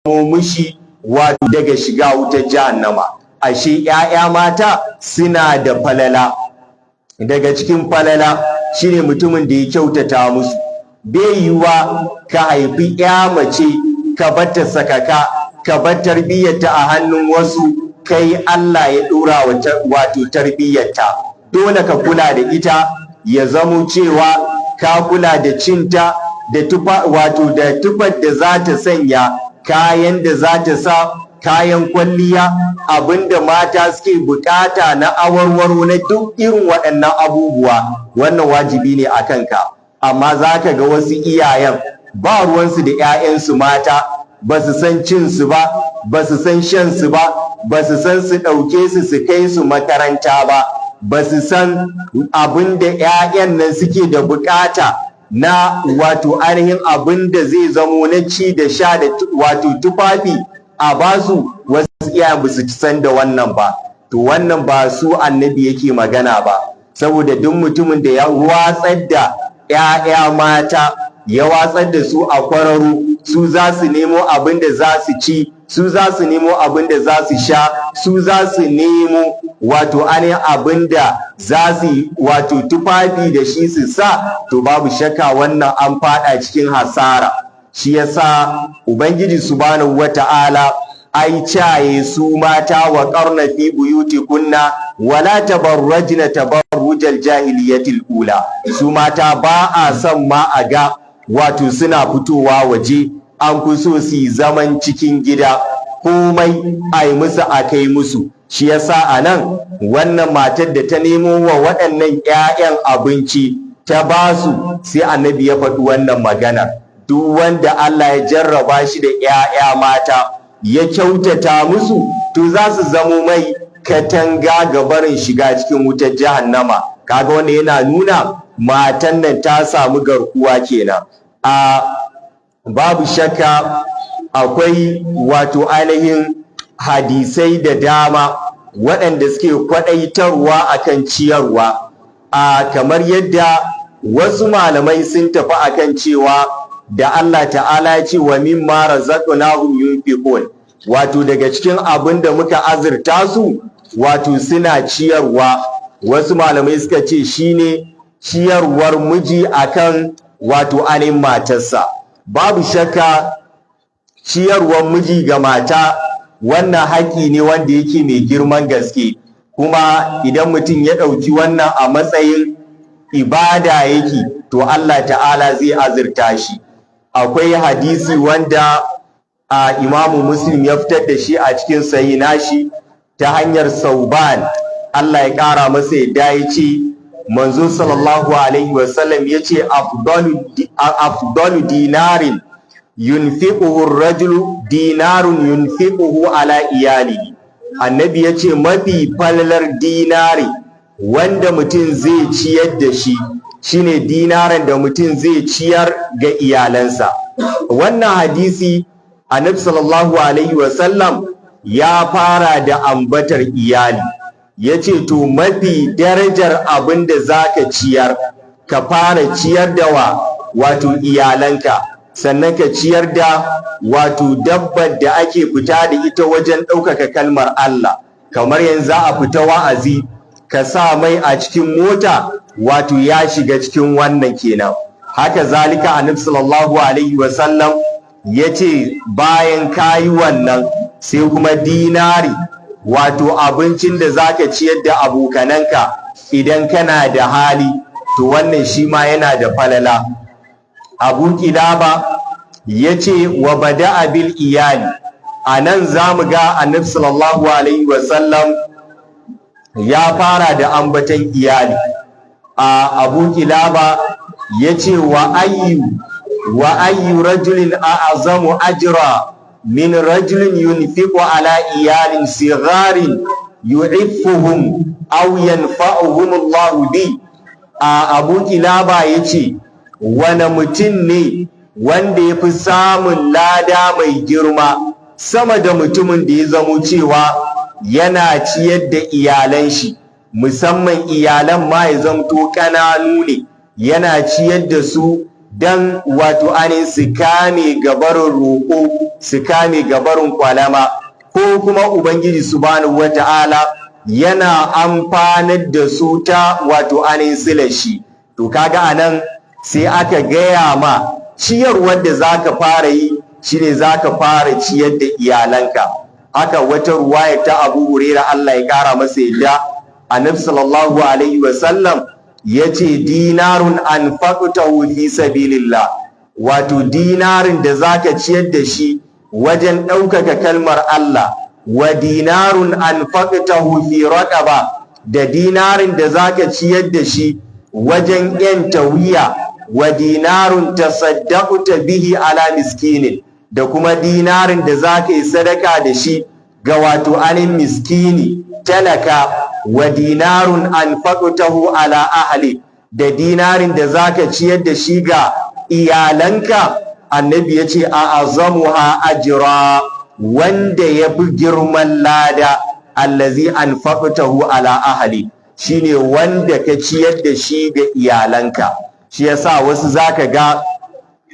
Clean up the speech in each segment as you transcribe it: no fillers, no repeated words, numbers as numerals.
mushi wato daga shiga wutar jahannama. Ashe ‘ya'ya mata suna da falala, daga cikin falala shine mutumin da ya kyautata musu. Bai yiwuwa ka haifi ‘ya mace ka batta sakaka, ka bar tarbiyyarta a hannun wasu, kai Allah ya ɗora wato tarbiyyarta. Dole ka kula da ita, ya zamo cewa ka kula da cinta da tufar da za ta sanya, kayan da za ta sa, kayan kwalliya, abinda mata suke bukata na awarwaro, na duk irin waɗannan abubuwa, wannan wajibi ne a kanka. Amma za ka ga wasu iyayen ba ruwansu da 'ya'yansu mata, ba su san cinsu ba, ba su san shansu ba, ba su san su ɗauke su kai su makaranta ba, ba su san abin da 'ya'yan nan suke da bukata na wato ainihin abin da zai zamo na ci da sha da wato tufafi a basu. Wasu iyayen ba su san da wannan ba. To wannan ba su annabi yake magana ba, saboda duk mutumin da ya watsar da 'ya'ya mata, ya watsar da su a kwararo, su za su nemo abin da za su ci, su za su nemo abin da za su sha, su za su nemo wato ainihin abin da za su wato tufafi da shi su sa, to babu shakka wannan an fada cikin hasara. Shi yasa ubangiji subhanahu wata'ala ai caye su mata wa qarna fi buyutikunna wala tabarrajna tabarrujal jahiliyatil ula. Su mata ba a son ma a ga wato suna fitowa waje, an fi so su yi zaman cikin gida, komai a yi musu a kai musu. Shi yasa a nan wannan matar da ta nemo wa waɗannan 'ya'yan abinci ta ba su, sai annabi ya faɗi wannan magana. Duk wanda Allah ya jarraba shi da 'ya'ya mata, ya kyautata musu, to za su zamo mai katanga ga barin shiga cikin wutar jahannama. Kaga wanda yana nuna matan nan ta samu garkuwa kenan. Babu shakka akwai wato ainihin hadisai da dama waɗanda suke kwaɗaitarwa akan ciyarwa, kamar yadda wasu malamai sun tafi akan cewa da Allah ta'ala ya ce wa mimma razaqnahum yunfiqun, wato daga cikin abin da muka azurta su wato suna ciyarwa. Wasu malamai suka ce shine ciyarwar miji akan wato ainihin matarsa. Babu shakka ciyarwar miji ga mata wannan haƙƙi ne wanda yake mai girman gaske, kuma idan mutum ya ɗauki wannan a matsayin ibada yake, to Allah ta'ala zai azurta shi. Akwai hadisi wanda Imamu Muslim ya fitar da shi a cikin sahih nashi ta hanyar Sauban, Allah ya ƙara masa yadda, ya ce manzo sallallahu alaihi wasallam ya ce afdalu dinarin yunfiquhu ar-rajulu dinarun yunfiquhu ala iyalihi. Annabi ya ce mafi falalar dinari wanda mutum zai ciyar da shi shine dinarin da mutum zai ciyar ga iyalansa. Wannan hadisi annabi sallallahu alaihi wasallam ya fara da ambatar iyali, ya ce to mafi darajar abin da za ka ciyar, ka fara ciyar da wato iyalanka, sannan ka ciyar da wato dabbar da ake fita da ita wajen ɗaukaka kalmar Allah. Kamar yanzu za a fita wa'azi, ka sa mai a cikin mota, wato ya shiga cikin wannan kenan. Haka zalika annabi sallallahu alaihi wasallam ya ce bayan kayi wannan sai kuma dinari, wato abincin da zaka ciyar da abokananka idan kana da hali, to wannan shi ma yana da falala. Abu Kilaba ya ce wa bada'a bil iyali. A nan za mu ga annabi sallallahu alaihi wasallam ya fara da ambatan iyali. Abu Kilaba ya ce wa ayyu rajulin a'azamu ajra min rajulin yunfiqu ala iyalin sigharin yu'iffuhum aw yanfa'uhum Allah bi. Abu Kilaba ya ce wani mutum ne wanda ya fi samun lada mai girma sama da mutumin da ya zamo cewa yana ciyar da iyalan shi, musamman iyalan ma ya zamto ƙananu ne, yana ciyar da su dan wato anin su kame gabarin roƙo, su kame gabarin kwalama, ko kuma ubangiji subhanahu wata'ala yana amfanar da su ta wato anin silashi. To kaga anan sai aka gaya ma ciyarwar da zaka fara yi shine zaka fara ciyar da iyalanka. Haka wata ruwaya ta Abu Hurairah Allah ya kara masa yadda, Annabi sallallahu alaihi wasallam yace dinarun anfaqtahu fi sabilillah, wato dinarin da zaka ciyar da shi wajen ɗaukaka kalmar Allah, wa dinarun anfaqtahu fi raqaba, da dinarin da zaka ciyar da shi wajen yanta wuya, wa dinarun tasaddaqta bihi ala miskinin, da kuma dinarin da zaka yi sadaka da shi ga wato anin miskini talaka, wa dinarun anfaqtahu ala ahli, da dinarin da zaka ciyar da shi ga iyalanka. Annabi yace a azamuha ajra, wanda yafi girman lada allazi anfaqtahu ala ahli, shine wanda ka ciyar da shi ga iyalanka. Shi yasa wasu zaka ga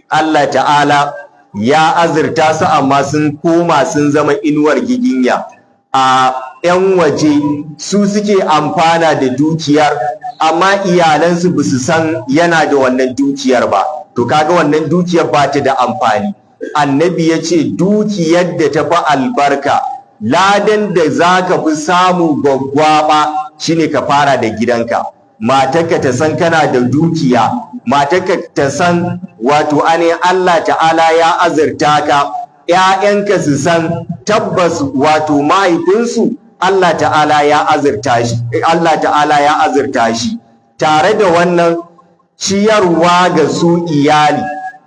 Allah ta'ala ya azurta su amma sun koma sun zama inuwar giginya. A 'yan waje su suke amfana da dukiyar, amma iyalansu ba su san yana da wannan dukiyar ba. To kaga wannan dukiyar ba ta da amfani. Annabi ya ce dukiyar da ta fi albarka, ladan da za ka fi samu gwaggwaba shine ka fara da gidanka. Matarka ta san kana da dukiya, matarka ta san wato ainihin Allah ta'ala ya azurta ka, ‘ya'yanka su san tabbas wato mahaifinsu Allah ta'ala ya azurta shi. Tare da wannan ciyarwa ga su iyali,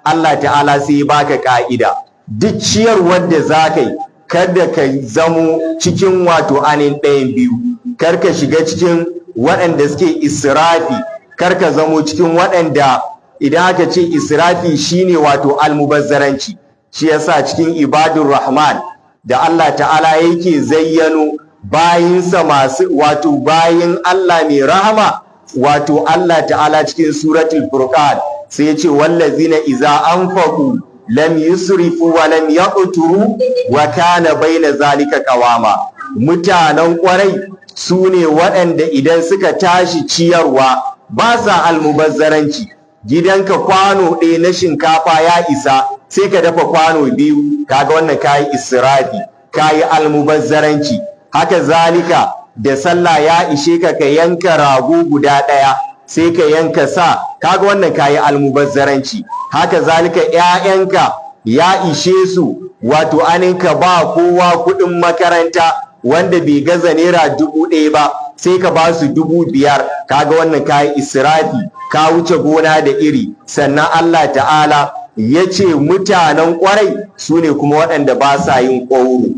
Allah ta'ala sai baka ka'ida, duk ciyarwar da za ka yi kada ka zamo cikin wato ainihin ɗayan biyu, kar ka shiga cikin waɗanda suke israfi, kar ka zamo cikin waɗanda idan aka ce israfi shine wato almubazzaranci. Shi yasa cikin ibadur rahman da Allah ta'ala yake zayyano bayinsa masu wato bayin Allah mai rahama, wato Allah ta'ala cikin suratul furqan sai ya ce wallazina iza anfaqu lam yusrifu wa lam yaqturu wa kana baina zalika qawama. Mutanen kwarai su ne waɗanda idan suka tashi ciyarwa ba sa almubazzaranci. Gidanka kwano ɗaya na shinkafa ya isa, sai ka dafa kwano biyu, kaga wannan kayi israfi, kayi almubazzaranci. Haka zalika da sallah ya ishe ka ka yanka rago guda ɗaya, sai ka yanka sa, kaga wannan kayi almubazzaranci. Haka zalika ‘ya'yanka ya ishe su wato aninka ba kowa kuɗin makaranta wanda bai gaza naira 1000 ba, sai ka ba su 5000, kaga wannan kayi israfi, ka wuce gona da iri. Sannan Allah ta'ala ya ce mutanen kwarai su ne kuma waɗanda ba sa yin ƙwauro.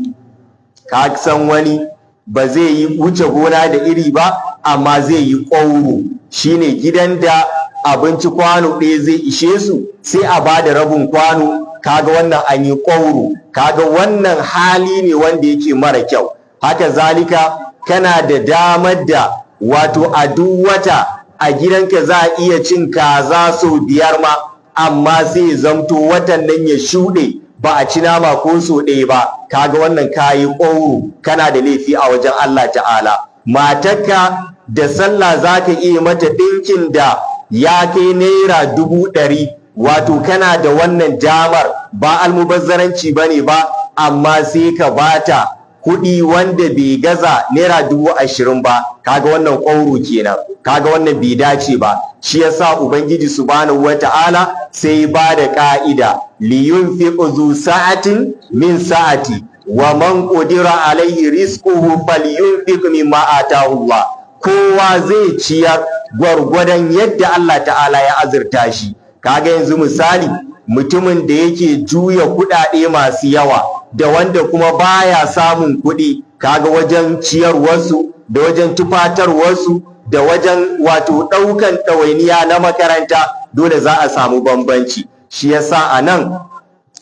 Ka san wani ba zai yi wuce gona da iri ba, amma zai yi ƙwauro. Shine gidan da abinci kwano ɗaya zai ishe su, sai a ba da rabin kwano, kaga wannan an yi ƙwauro. Kaga wannan hali ne wanda yake mara kyau. Haka zalika kana da damar da wato a duk wata a gidanka za a iya cin kaza sau 5 ma, amma sai zamto watan nan ya shuɗe ba a ci nama ko sau 1 ba, kaga wannan kayi ƙwauro, kana da laifi a wajen Allah ta'ala. Matarka da sallah za ka iya mata ɗinkin da ya kai naira 100,000, wato kana da wannan damar, ba almubazzaranci ba ne ba, amma sai ka bata kuɗi wanda bai gaza naira 20,000 ba, kaga wannan ƙwauro kenan, kaga wannan bai dace ba. Shi yasa ubangiji subhanahu wata'ala sai ba da ka'ida, liyunfiq zu sa'atin min sa'ati wa man qudira alaihi rizquhu falyunfiq mimma atahu Allah. Kowa zai ciyar gwargwadon yadda Allah ta'ala ya azurta shi. Kaga yanzu misali mutumin da yake juya kuɗaɗe masu yawa da wanda kuma baya samun kuɗi, kaga wajen ciyarwarsu da wajen tufatarwarsu da wajen wato ɗaukan ɗawainiya na makaranta dole za a samu bambanci. Shi yasa a nan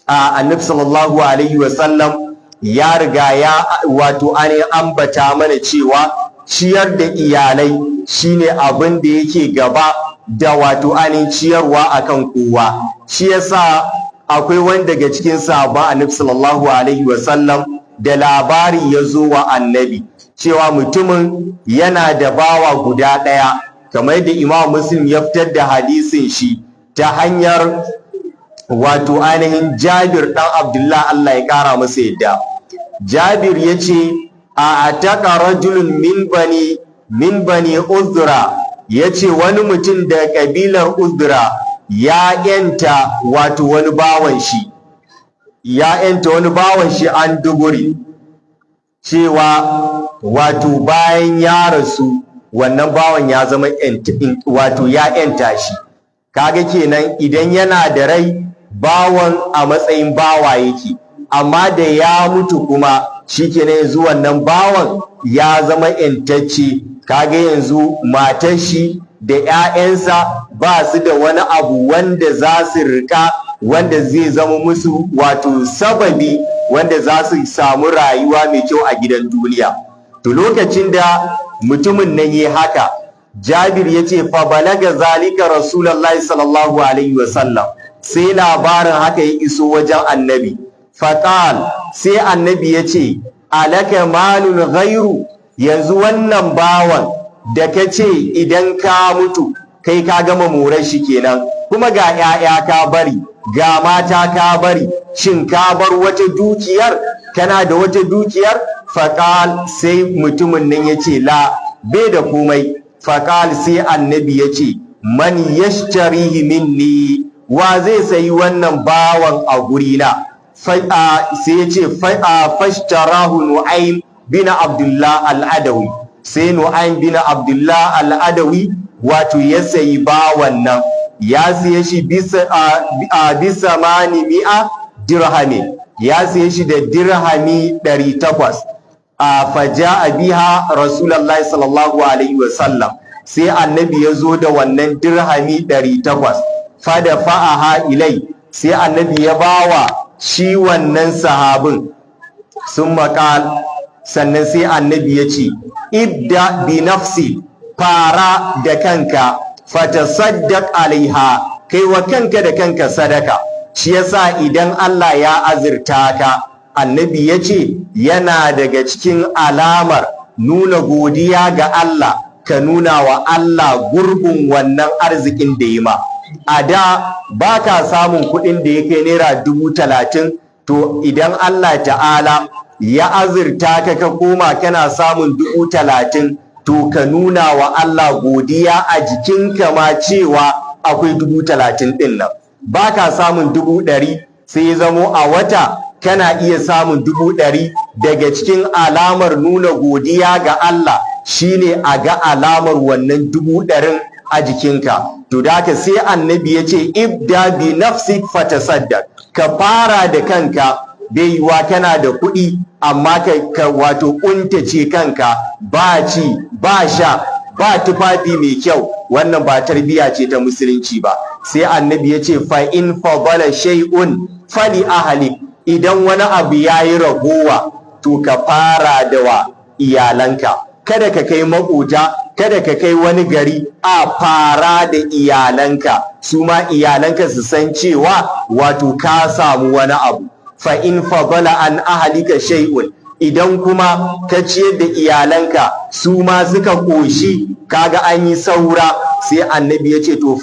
annabi sallallahu alaihi wasallam ya riga ya wato an ambata mana cewa ciyar da iyalai shine abin da yake gaba da wato ainihin ciyarwa akan kowa. Shi yasa akwai wani daga cikin sahabban annabi sallallahu alaihi wasallam da labari ya zo wa annabi cewa mutumin yana da bawa guda ɗaya, kamar yadda Imam Muslim ya fitar da hadisin shi ta hanyar wato ainihin Jabir ɗan Abdullah, Allah ya ƙara masa yadda. Jabir ya ce a ataka rajulun min bani Uzra, ya ce wani mutum da ƙabilar Uzra ya yanta wato wani bawan shi, an duburi, cewa wato bayan ya rasu wannan bawan ya zama wato ya yanta shi. Kaga kenan idan yana da rai bawan a matsayin bawa yake, amma da ya mutu kuma shikenan yanzu wannan bawan ya zama yantacce. Kaga yanzu matar shi da 'ya'yansa ba su da wani abu wanda za su rika, wanda zai zama musu wato sababi wanda za su samu rayuwa mai kyau a gidan duniya. To lokacin da mutumin nan yi haka, Jabir ya ce fa balaga zalika Rasulullahi sallallahu alaihi wasallam, sai labarin haka ya iso wajen annabi. Faqal, sai annabi ya ce alaka malun ghairu, yanzu wannan bawan da ka ce idan ka mutu kai ka gama morar shi kenan, kuma ga 'ya'ya ka bari, ga mata ka bari, shin ka bar wata dukiyar? Kana da wata dukiyar? Faqal, sai mutumin nan ya ce la, bai da komai. Faqal, sai annabi ya ce man yashtarihi minni, wa zai sayi wannan bawan a gurina? Sai ya ce fashtarahu Nu'aym bin Abdullah al-Adawi, sai Nu'aym bin Abdullah al-Adawi wato ya sayi bawan nan, ya siye shi bisa mi'a dirhami, ya siye shi da dirhami 800. Faja'a biha Rasulullahi sallallahu alaihi wasallam, sai annabi ya zo da wannan dirhami 800. Fada fa'aha ilai, sai annabi ya bawa shi wannan sahabin. Sun maƙal, sannan sai annabi ya ce ibda bi nafsi, fara da kanka, fatasaddaq alaiha, kai wa kanka da kanka sadaka. Shi yasa idan Allah ya azurta ka, annabi ya ce yana daga cikin alamar nuna godiya ga Allah, ka nuna wa Allah gurbin wannan arzikin da yi ma. A da ba ka samun kuɗin da ya kai naira 30,000, to idan Allah ta'ala ya azurta ka koma kana samun 30,000, to ka nuna wa Allah godiya a jikinka ma cewa akwai 30,000 ɗin nan. Ba ka samun 100,000, sai ya zamo a wata kana iya samun 100,000. Daga cikin alamar nuna godiya ga Allah shine a ga alamar wannan 100,000 a jikinka. To da haka sai annabi ya ce ibda bi nafsik fatasaddaq, ka fara da kanka. Bai yiwa kana da kuɗi amma ka wato ƙuntace kanka, ba ci ba sha ba tufafi mai kyau, wannan ba tarbiyya ce ta musulunci ba. Sai annabi ya ce fa in fadala shay'un fali ahli, idan wani abu yayi ragowa to ka fara da wa iyalanka, kada ka kai maƙota, kada ka kai wani gari, a fara da iyalanka, su ma iyalanka su san cewa wato ka samu wani abu. Fa in fadala an ahlika shay'un, idan kuma ka ciyar da iyalanka su ma suka ƙoshi, kaga an yi saura, sai annabi ya ce to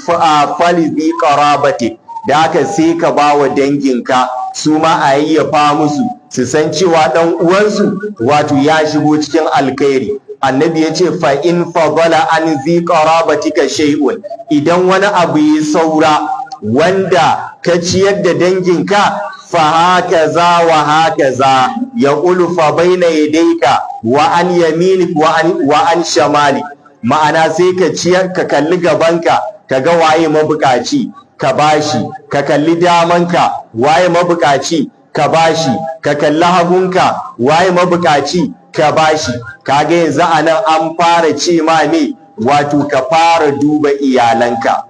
fali bi qarabati, da haka sai ka ba wa danginka su ma a yayyafa musu, su san cewa ɗan uwansu wato ya shigo cikin alkhairi. Annabi ya ce fa in fadala an zi qarabatika shay'un, idan wani abu yi saura wanda ka ciyar da danginka, fa hakaza wa hakaza ya fa baina yadayka wa an yaminik wa an shamali. Ma'ana sai ka ciyar, ka kalli gabanka ka ga waye mabukaci ka bashi, ka kalli damanka waye mabukaci ka bashi, ka kalli hagunka waye mabukaci ka bashi. Kaga yanzu anan an fara ce ma me, wato ka fara duba iyalanka.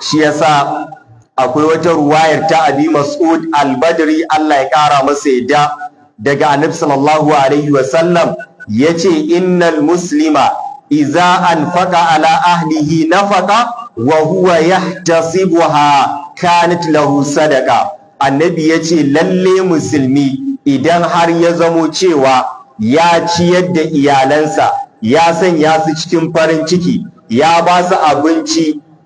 Shi yasa akwai wata ruwayar ta Abi Mas'ud al-Badri, Allah ya kara masa yadda, daga Annabi sallallahu alaihi wasallam yace innal muslima idza anfaqa ala ahlihi nafaqa wa huwa yahtasibuha kanat lahu sadaqa. Annabi yace lalle musulmi idan har ya zamo cewa ya ciyar da iyalansa, ya sanya su cikin farin ciki, ya ba su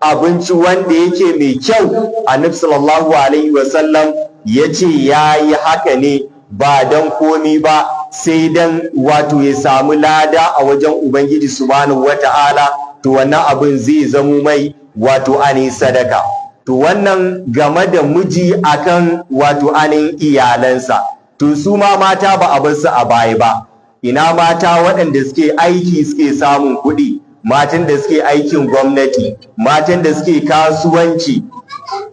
abinci wanda yake mai kyau, annabi sallallahu alaihi wasallam yace yayi haka ne ba dan komi ba sai dan wato ya samu lada a wajen Ubangiji subhanahu wata'ala, to wannan abin zai zamo mai wato anin sadaka. To wannan game da miji akan wato anin iyalansa. To su ma mata ba a bar su a baya ba. Ina mata waɗanda suke aiki suke samun kuɗi, matan da suke aikin gwamnati, matan da suke kasuwanci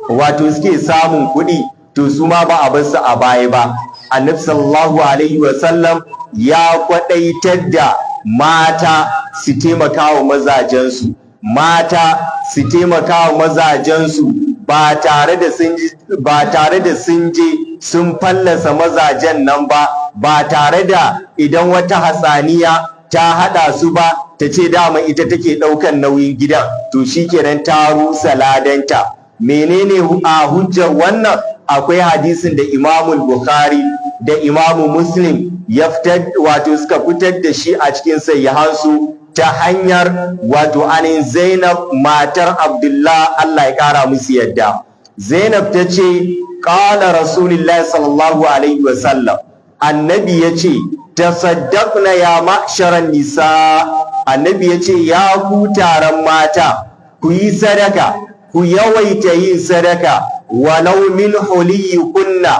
wato suke samun kuɗi, to su ma ba a bar su a baya ba. Annabi sallallahu alaihi wasallam ya kwadaitar da mata su taimaka wa mazajensu, mata su taimaka wa mazajensu ba tare da sun je sun fallasa mazajen nan ba tare da idan wata hatsaniya ta hada su ba ta ce dama ita take daukan nauyin gidan, to shikenan ta rusa ladanta. Menene a hujjar wannan? Akwai hadisin da Imamul Bukhari da Imamu Muslim ya fitar wato suka fitar da shi a cikin sayyihansu ta hanyar wato anin Zainab matar Abdullah, Allah ya kara musu yadda. Zainab ta ce qala Rasulullahi sallallahu alaihi wasallam, annabi ya ce tasaddaqna ya ma'sharan nisa, annabi ya ce ya ku taron mata ku yi sadaka, ku yawaita yin sadaka, walau min huliyukunna,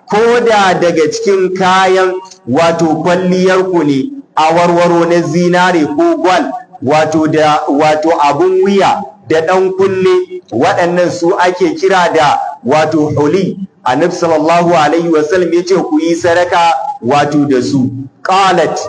ko da daga cikin kayan wato kwalliyarku ne, a warwaro na zinare ko gwal, wato abun wuya da ɗan kunne, waɗannan su ake kira da wato huli. Annabi sallallahu alaihi wasallam ya ce ku yi sadaka wato da su. Qalat,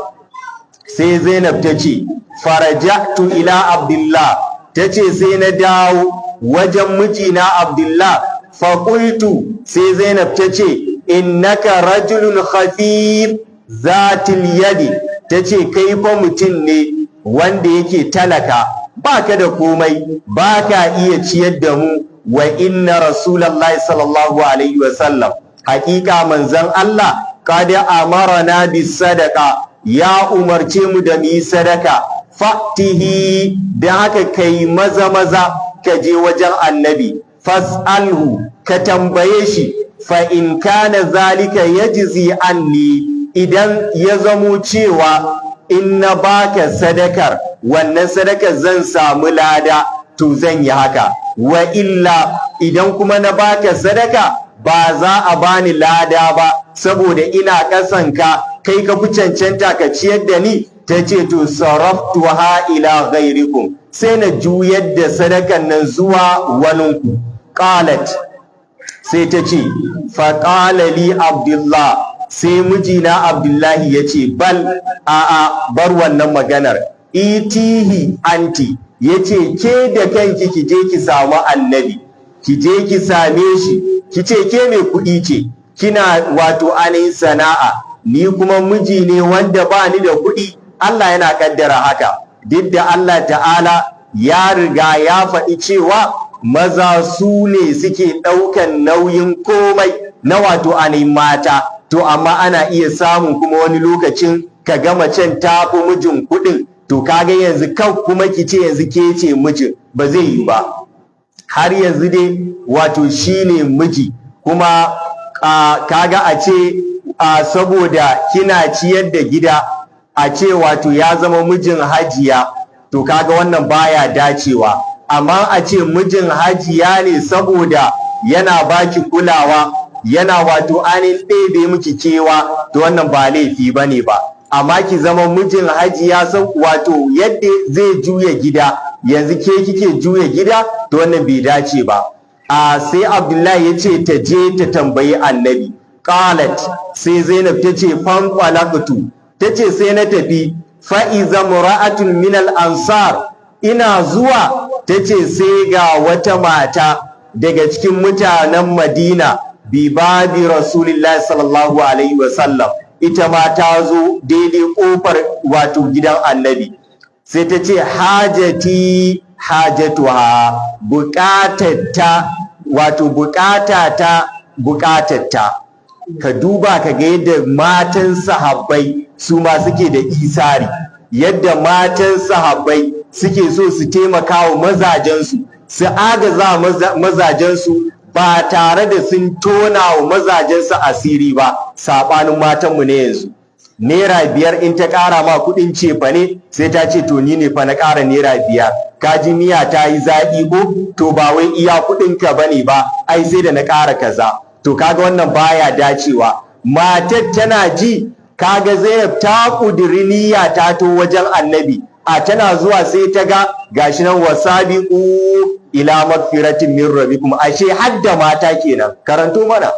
sai Zainab ta ce faraja'tu ila Abdullah, ta ce sai na dawo wajen mijina Abdullah, faƙultu, sai Zainab ta ce innaka rajulun khafif zatil yadi, ta ce kai fa mutum ne wanda yake talaka, baka da komai, baka iya ciyar da mu, wa inna rasulullahi sallallahu alaihi wasallam, haƙiƙa manzon Allah qad amarna bis sadaqa, ya umarce mu da mu yi sadaka, fatihi, da haka kai maza ka je wajen annabi, fas'alhu, ka tambaye shi, fa in kana zalika yajzi anni, idan ya zamo cewa in na baka sadakar, wannan sadakar zan samu lada, to zan yi haka, wa illa idan kuma na baka sadaka ba za a bani lada ba saboda ina ƙasanka, kai ka fi cancanta ka ciyar da ni, ta ce to saraftuha ila ghairikum, sai na juyar da sadakan nan zuwa waninku. Qalat, sai ta ce faƙala li Abdullah, sai mijina Abdullahi ya ce bal, a'a, bar wannan maganar, itihi anti, ya ce ke da kanki ki je ki samu annabi, ki je ki same shi, ki ce ke mai kuɗi ce, kina wato ainihin sana'a, ni kuma miji ne wanda ba ni da kuɗi, Allah yana kaddara haka, duk da Allah ta'ala ya riga ya faɗi cewa maza su ne suke ɗaukan nauyin komai na wato ainihin mata, to amma ana iya samun kuma wani lokacin ka ga macen ta fi mijin kuɗin, to kaga yanzu kan kuma ki ce yanzu ke ce mijin, ba zai yi ba. Har yanzu dai wato shi ne miji, kuma kaga a ce saboda kina ciyar da gida, a ce wato ya zama mijin hajiya, to kaga wannan baya dacewa. Amma a ce mijin hajiya ne saboda yana baki kulawa, yana wato ainihin ɗebe miki kewa, to wannan ba laifi ba ne ba. Amma ki zama mijin hajiya wato yadda zai juya gida, yanzu ke kike juya gida, to wannan bai dace ba. Sai Abdullahi ya ce ta je ta tambayi annabi. Qalat, sai Zainab ta ce fanqalaqtu, ta ce sai na tafi, fa'iza mura'atun minal ansar, ina zuwa, ta ce sai ga wata mata daga cikin mutanen Madina, bi babi Rasulullah sallallahu alaihi wasallam, ita ma ta zo daidai ƙofar wato gidan annabi, sai ta ce hajati hajatuha, buƙatarta, wato buƙatarta. Ka duba ka ga yadda matan sahabbai su ma suke da isari, yadda matan sahabbai suke so su taimaka wa mazajensu, su agaza mazajensu ba tare da sun tona wa mazajensu asiri ba. Saɓanin matanmu ne yanzu, naira 5 in ta ƙara ma kuɗin cefa ne sai ta ce to ni ne fa na ƙara naira 5, ka ji miya ta yi zaƙi ko, to ba wai iya kuɗinka ba ne ba, ai sai da na ƙara kaza. To kaga wannan baya dacewa. Matar tana ji, kaga Zainab ta ƙudiri niyya ta to wajen Annabi, a tana zuwa sai ta ga gashi nan wasabiqu ila magfiratin min rabbikum, ashe hadda mata kenan. Karanto mana.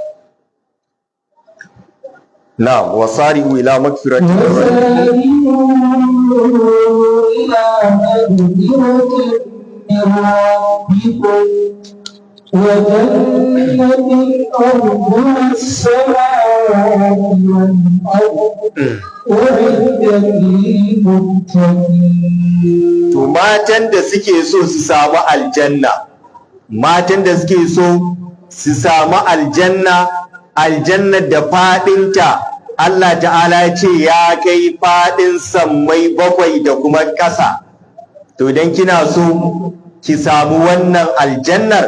Na'am, wasari'u ila magfiratin min rabbikum وجنة أرضها السماوات والأرض أعدت للمتقين. To matan da suke so su samu aljanna, matan da suke so su samu aljanna, aljanna da faɗinta Allah ta'ala ya ce ya kai faɗin sammai 7 da kuma ƙasa. To dan kina so ki samu wannan aljannar,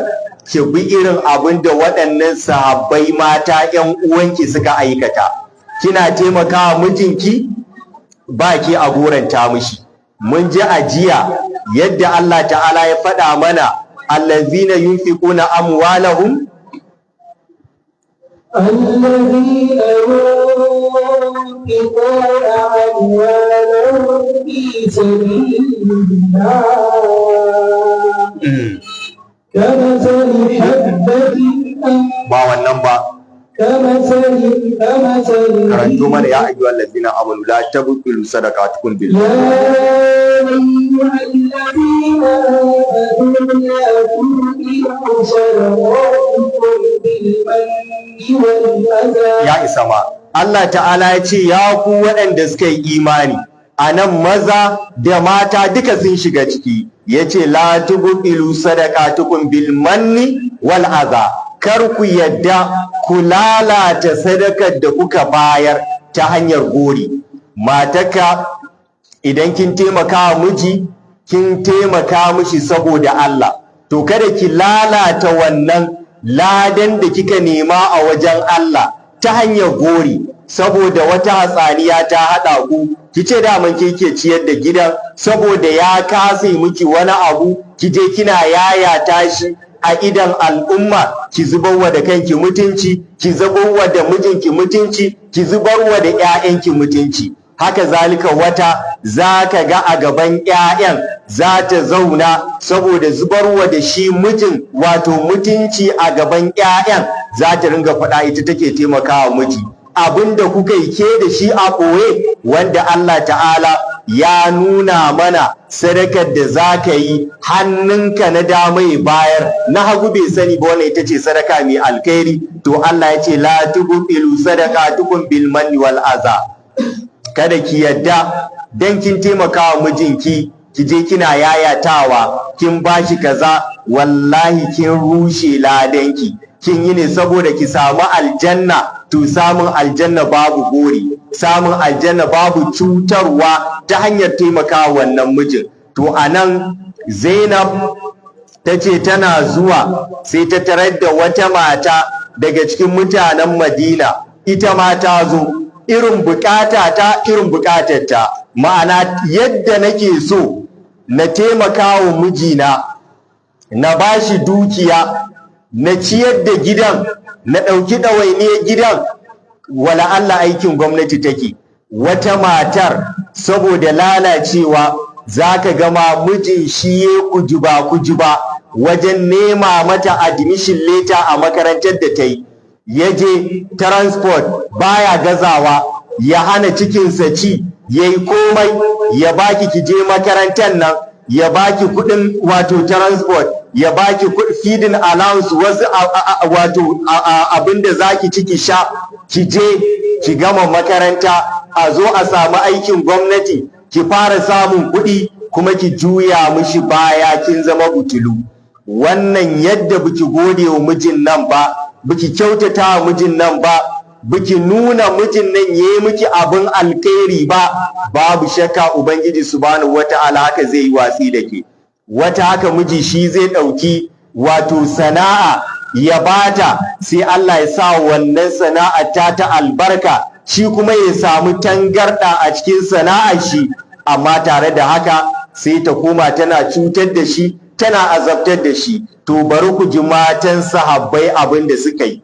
ki bi irin abin da waɗannan sahabbai mata 'yan uwanki suka aikata. Kina taimakawa mijinki, ba ki a goranta mishi. Mun ji ajiya yadda Allah ta'ala ya faɗa mana, allazina yunfiquna amwalahum الذين ينفقون أموالهم في سبيل الله كمثل حبة ba wannan ba. كمثل Karanto mana ya ayyuhal ladzina amanu la tabtilu sadaqatukum bil يا أيها الذين آمنوا لا تبطلوا صدقاتكم بالمن والأذى. ya isa ma. Allah ta'ala ya ce ya ku waɗanda suka yi imani, a nan maza da mata duka sun shiga ciki. Ya ce la tubtilu sadaqatukum bil manni wal adha, kar ku yadda ku lalata sadakar da kuka bayar ta hanyar gori. Mataka idan kin taimaka wa miji, kin taimaka mishi saboda Allah, to kada ki lalata wannan ladan da kika nema a wajen Allah ta hanyar gori, saboda wata hatsaniya ta haɗa ku, ki ce daman ke ciyar da gidan, saboda ya kasa miki wani abu, ki je kina yayata shi a idan al'umma, ki zubarwa da kanki mutunci, ki zubarwa da mijinki mutunci, ki zubarwa da 'ya'yanki mutunci. Haka zalika wata za ka ga a gaban 'ya'yan za ta zauna saboda zubarwa da shi mijin wato mutunci a gaban 'ya'yan, za ta ringa faɗa ita take taimakawa miji. Abinda kuka yi ke da shi a ɓoye, wanda Allah ta'ala ya nuna mana sadakar da za ka yi hannunka na dama ya bayar, na hagu bai sani ba, wannan ita ce sadaka mai alkhairi. To Allah ya ce la tubtilu sadaqatukum bil manni wal aza. Kada ki yadda dan kin taimaka wa mijinki ki je kina yayatawa, kin bashi kaza, wallahi kin rushe ladanki. Kin yi ne saboda ki samu aljanna, to samun aljanna babu gori, samun aljanna babu cutarwa ta hanyar taimakawa wannan mijin. To anan Zainab ta ce tana zuwa sai ta tarar da wata mata daga cikin mutanen Madina, ita ma ta zo, irin bukata ta irin bukatarta, ma'ana yadda nake so na taimakawa mijina, na bashi dukiya, na ciyar da gidan, na ɗauki ɗawainiyar gidan, wala Allah aikin gwamnati take. Wata matar saboda lalacewa za ka gama mijin shi ya kujuba wajen nema mata admission letter a makarantar da ta yi, ya je transport baya gazawa, ya hana cikinsa ci, ya yi komai, ya baki ki je makarantar nan, ya baki kuɗin wato transport, ya baki feeding allowance, wasu wato abinda zaki ci ki sha, ki je ki gama makaranta, a zo a samu aikin gwamnati, ki fara samun kuɗi, kuma ki juya mishi baya kin zama butulu. Wannan yadda biki gode wa mijin nan ba, biki kyautata wa mijin nan ba, biki nuna mijin nan yayi miki abin alkhairi ba, babu shakka ubangiji subhanahu wata'ala haka zai yi watsi da ke. Wata haka miji shi zai ɗauki wato sana'a ya bata, sai Allah ya sa wannan sana'a ta albarka, shi kuma ya samu tangarɗa a cikin sana'ar shi, amma tare da haka sai ta koma tana cutar da shi, tana azabtar da shi. To bari ku ji matan sahabbai abin da suka yi.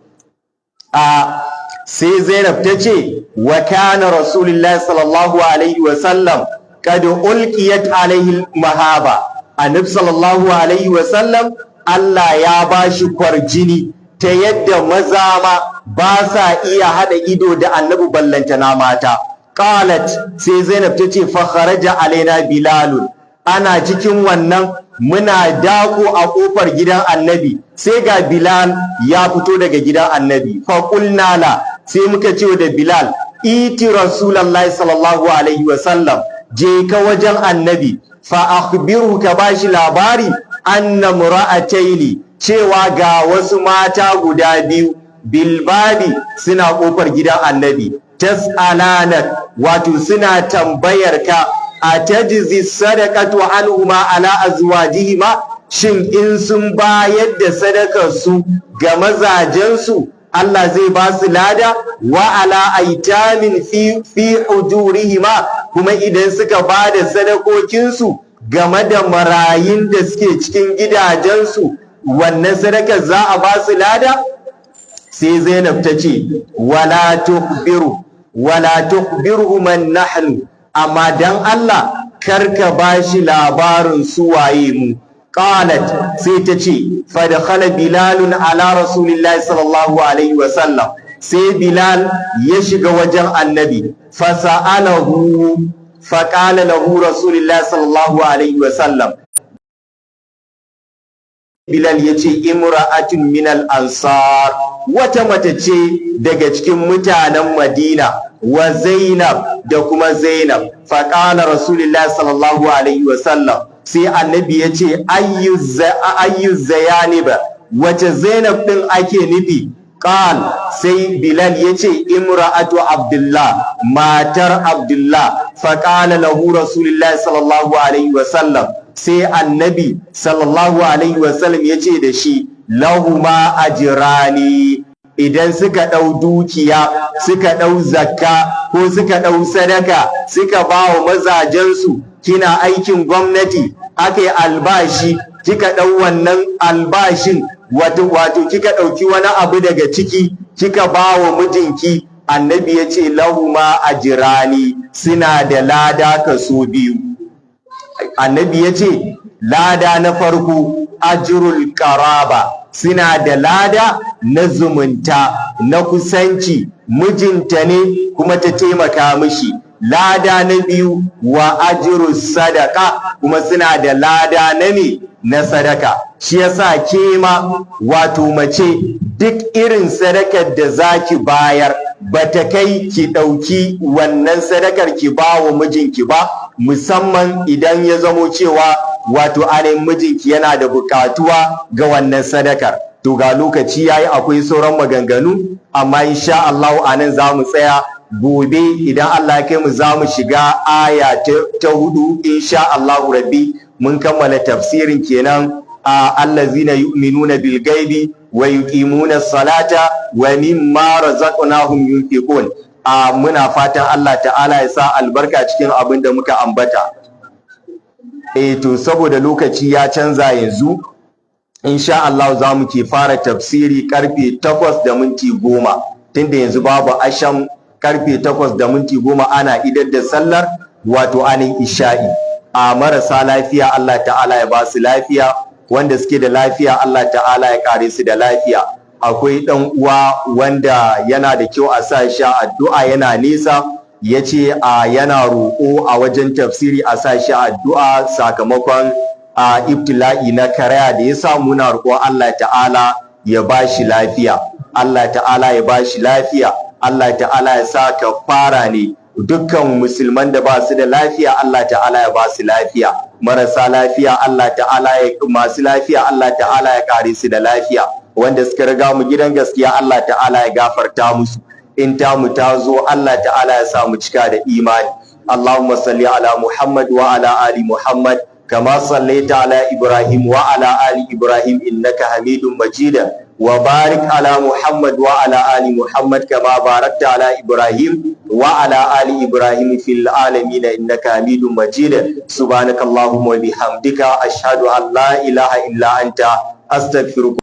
Sai Zainab ta ce wa kana Rasulullahi sallallahu alaihi wa sallam kad ulqiyat alaihi mahaba. Annabi sallallahu alaihi wa sallam Allah ya bashi kwarjini ta yadda maza ma ba sa iya hada ido da Annabi ballantana mata. Qalat, sai Zainab ta ce fa kharaja alaina Bilal. Ana cikin wannan muna dako a kofar gidan Annabi, sai ga Bilal ya fito daga gidan Annabi. Fa qulna la, sai muka ce da Bilal, iti Rasulullahi sallallahu alaihi wa sallam, je ka wajen Annabi, fa akhbirhu, ka bashi labari, anna mura'ataini, cewa ga wasu mata guda biyu, bilbabi, suna kofar gidan Annabi, tas'alanak, wato suna tambayar ka, atajzi sadaqatu anhuma ala azwajihima, shin in sun bayar da sadakar su ga mazajensu Allah zai ba su lada, wa ala aitamin fi hujurihima, kuma idan suka ba da sadakokinsu game da marayun da suke cikin gidajensu, wannan sadakar za a ba su lada? Sai Zainab ta ce wala tukhbiru man nahnu, amma dan Allah karka bashi labarin su waye mu. Qalat, sai ta ce fadakhala Bilalun ala Rasulillahi sallallahu alaihi wa sallam, sai Bilal ya shiga wajen Annabi, fasa'alahu, faqala lahu Rasulillahi sallallahu alaihi wa sallam, Bilal ya ce imra'atun minal ansar, wata mace ce daga cikin mutanen Madina, wa Zainab, da kuma Zainab. Faqala Rasulullahi sallallahu alaihi wa sallam, sai Annabi ya ce ayyu zayanib, wace Zainab din ake nufi? Qal, sai Bilal ya ce imra'atu Abdullah, matar Abdullah. Faqala lahu Rasulullahi sallallahu alaihi wa sallam, sai Annabi sallallahu alaihi wa sallam ya ce da shi, lahuma ajrani, idan suka ɗau dukiya, suka ɗau zakka, ko suka ɗau sadaka, suka ba wa mazajensu, kina aikin gwamnati, aka yi albashi, kika ɗau wannan albashin, wato kika ɗauki wani abu daga ciki, kika ba wa mijinki, Annabi ya ce lahuma ajrani, suna da lada kaso biyu. Annabi ya ce lada na farko ajrul qaraba, suna da lada na zumunta, na kusanci, mijinta ne kuma ta taimaka mishi. Lada na biyu wa ajru sadaka, kuma suna da lada na ne na sadaka. Shi yasa ke ma wato mace, duk irin sadakar da zaki bayar bata kai ki ɗauki wannan sadakar ki ba wa mijinki ba, musamman idan ya zamo cewa wato ainihin mijinki yana da buƙatuwa ga wannan sadakar. To ga lokaci yayi, akwai sauran maganganu, amma insha Allah anan za mu tsaya. Gobe idan Allah ya kai mu za mu shiga aya ta 4 insha Allah rabbi. Mun kammala tafsirin kenan, allazina yu'minuna bil ghaibi wa yuqimuna salata wa mimma razaqnahum yunfiqun. Muna fatan Allah ta'ala ya sa albarka cikin abin da muka ambata. To saboda lokaci ya canza yanzu, insha Allah za mu ke fara tafsiri karfe 8:10, tunda yanzu babu asham. Karfe 8:10 ana idar da sallar wato anin isha'i. Marasa lafiya Allah ta'ala ya ba su lafiya, wanda suke da lafiya Allah ta'ala ya kare su da lafiya. Akwai ɗan uwa wanda yana da kyau a sa shi addu'a, yana nesa, ya ce yana roƙo a wajen tafsiri a sa shi addu'a sakamakon ibtila'i na karaya da ya samu. Na roƙo Allah ta'ala ya ba shi lafiya, Allah ta'ala ya ba shi lafiya, Allah ta'ala ya sa kafara ne dukkan musulman da ba su da lafiya Allah ta'ala ya ba su lafiya, marasa lafiya Allah ta'ala ya masu lafiya Allah ta'ala ya kare su da lafiya, wanda suka riga mu gidan gaskiya Allah ta'ala ya gafarta musu, in ta mu ta zo Allah ta'ala ya sa mu cika da imani. Allahumma salli ala Muhammad wa ala ali Muhammad kama sallaita ala Ibrahim wa ala ali Ibrahim innaka Hamidum Majid, wa barik ala Muhammad wa ala ali Muhammad kama barakta ala Ibrahim wa ala ali Ibrahim fil alamin innaka Hamidum Majid. Subhanakallahumma wa bihamdika ashhadu an la ilaha illa anta astaghfiruka